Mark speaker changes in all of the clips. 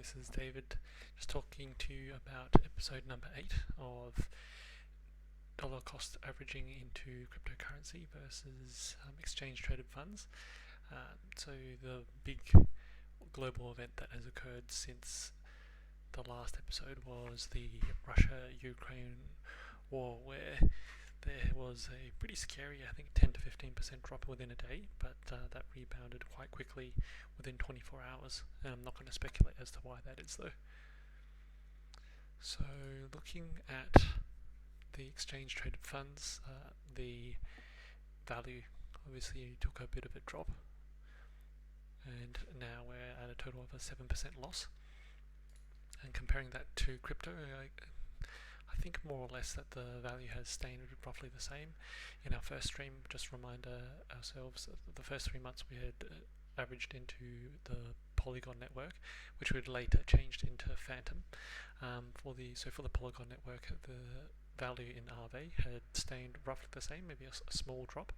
Speaker 1: this is David, just talking to you about episode number 8 of dollar cost averaging into cryptocurrency versus exchange traded funds. So the big global event that has occurred since the last episode was the Russia-Ukraine war, where there was a pretty scary, I think 10 to 15% drop within a day, but that rebounded quite quickly within 24 hours. And I'm not going to speculate as to why that is though. So looking at the exchange traded funds, the value obviously took a bit of a drop, and now we're at a total of a 7% loss. And comparing that to crypto, I think more or less that the value has stayed roughly the same. In our first stream, just remind ourselves that the first 3 months we had averaged into the Polygon network, which would later changed into Phantom. For the Polygon network, the value in Aave had stayed roughly the same, maybe a small drop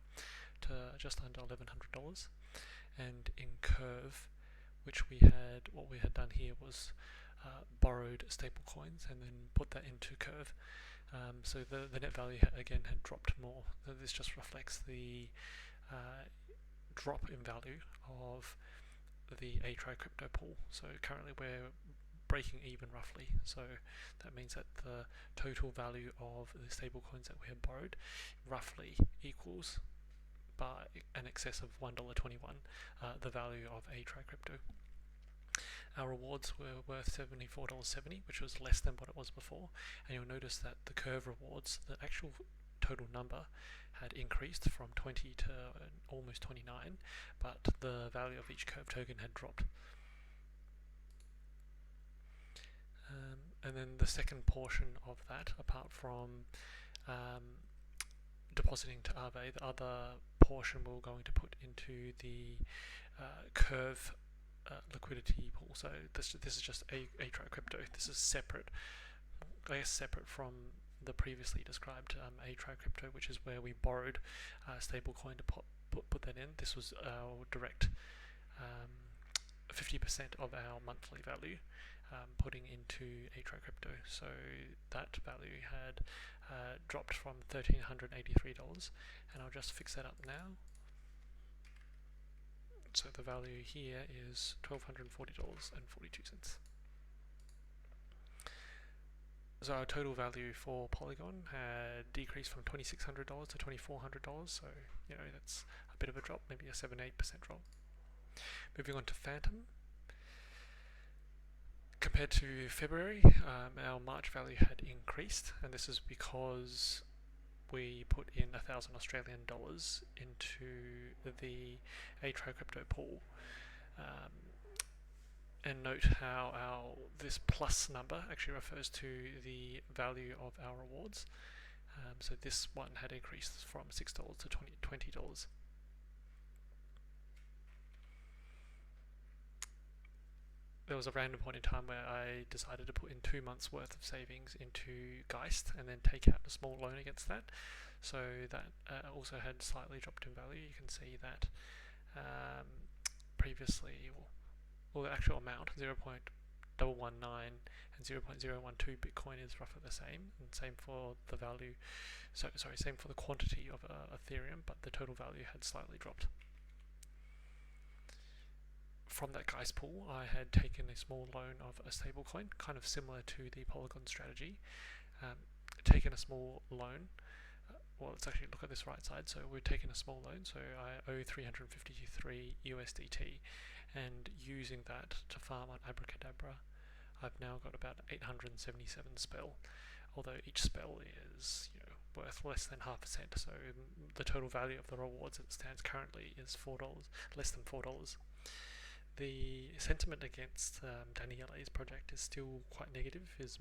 Speaker 1: to just under $1,100. And in Curve, what we had done here was borrowed stable coins and then put that into Curve. So the net value again had dropped more. So this just reflects the drop in value of the A-Try crypto pool. So currently we're breaking even roughly. So that means that the total value of the stable coins that we have borrowed roughly equals, by an excess of $1.21, the value of A-Try crypto. Our rewards were worth $74.70, which was less than what it was before, and you'll notice that the Curve rewards, the actual total number, had increased from 20 to almost 29, but the value of each Curve token had dropped. And then the second portion of that, apart from depositing to Aave, the other portion we're going to put into the Curve liquidity pool. So this is just A-Try crypto. This is separate, I guess, separate from the previously described A-Try crypto, which is where we borrowed stablecoin to put that in. This was our direct 50% of our monthly value putting into A-Try crypto. So that value had dropped from $1,383, and I'll just fix that up now. So the value here is $1,240.42. So our total value for Polygon had decreased from $2,600 to $2,400. So that's a bit of a drop, maybe a 7-8% drop. Moving on to Phantom. Compared to February, our March value had increased, and this is because we put in $1,000 into the A-Try crypto pool. And note how this plus number actually refers to the value of our rewards. So this one had increased from $6 to $20. There was a random point in time where I decided to put in 2 months worth of savings into Geist and then take out a small loan against that. So that also had slightly dropped in value. You can see that previously, the actual amount, 0.119 and 0.012 Bitcoin is roughly the same, and same for the value, same for the quantity of Ethereum, but the total value had slightly dropped. From that Geist pool, I had taken a small loan of a stablecoin, kind of similar to the Polygon strategy. Taken a small loan. Let's actually look at this right side. So we're taking a small loan, so I owe 353 USDT, and using that to farm on Abracadabra, I've now got about 877 spell. Although each spell is worth less than half a cent, so the total value of the rewards as it stands currently is $4, less than $4. The sentiment against Daniele's project is still quite negative, is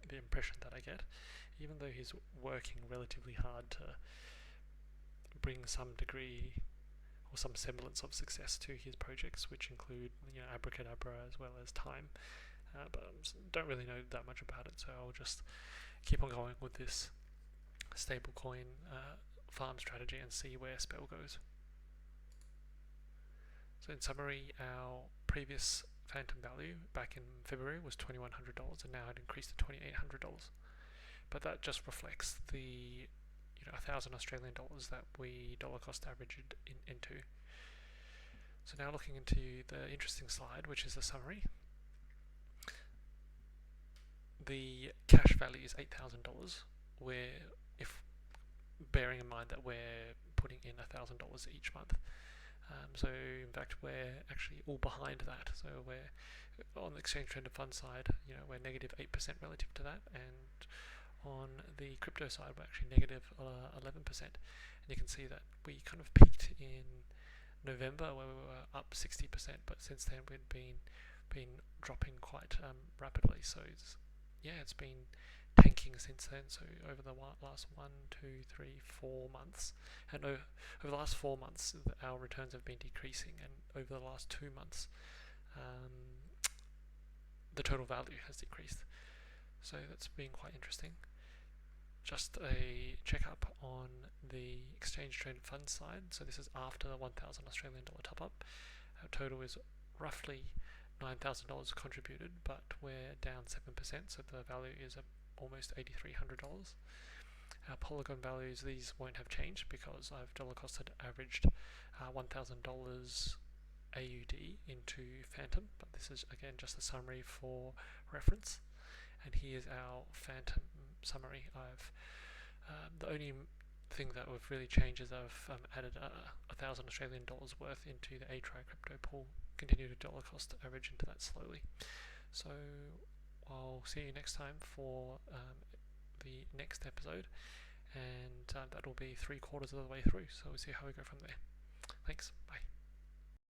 Speaker 1: the impression that I get, even though he's working relatively hard to bring some degree or some semblance of success to his projects, which include Abracadabra as well as Time. But I don't really know that much about it, so I'll just keep on going with this stablecoin farm strategy and see where spell goes. So in summary, our previous phantom value back in February was $2,100, and now it increased to $2,800. But that just reflects the 1,000 Australian dollars that we dollar cost averaged into. So now looking into the interesting slide, which is the summary. The cash value is $8,000, where if bearing in mind that we're putting in $1,000 each month. So in fact we're actually all behind that. So we're on the exchange traded fund side, we're negative 8% relative to that, and on the crypto side we're actually negative 11%. And you can see that we kind of peaked in November where we were up 60%, but since then we've been dropping quite rapidly. So it's been tanking since then. So over the last 4 months, and over the last 4 months our returns have been decreasing, and over the last 2 months the total value has decreased. So that's been quite interesting. Just a check-up on the exchange traded fund side. So this is after the 1,000 Australian dollar top-up. Our total is roughly $9,000 contributed, but we're down 7%, so the value is almost $8,300. Our Polygon values, these won't have changed because I've dollar costed averaged $1,000 AUD into Phantom, but this is again just a summary for reference. And here's our Phantom summary. The only thing that we've really changed is I've added 1,000 Australian dollars worth into the A-Try crypto pool, continue to dollar cost average into that slowly. So I'll see you next time for the next episode, and that will be 3/4 of the way through, so we'll see how we go from there. Thanks, bye.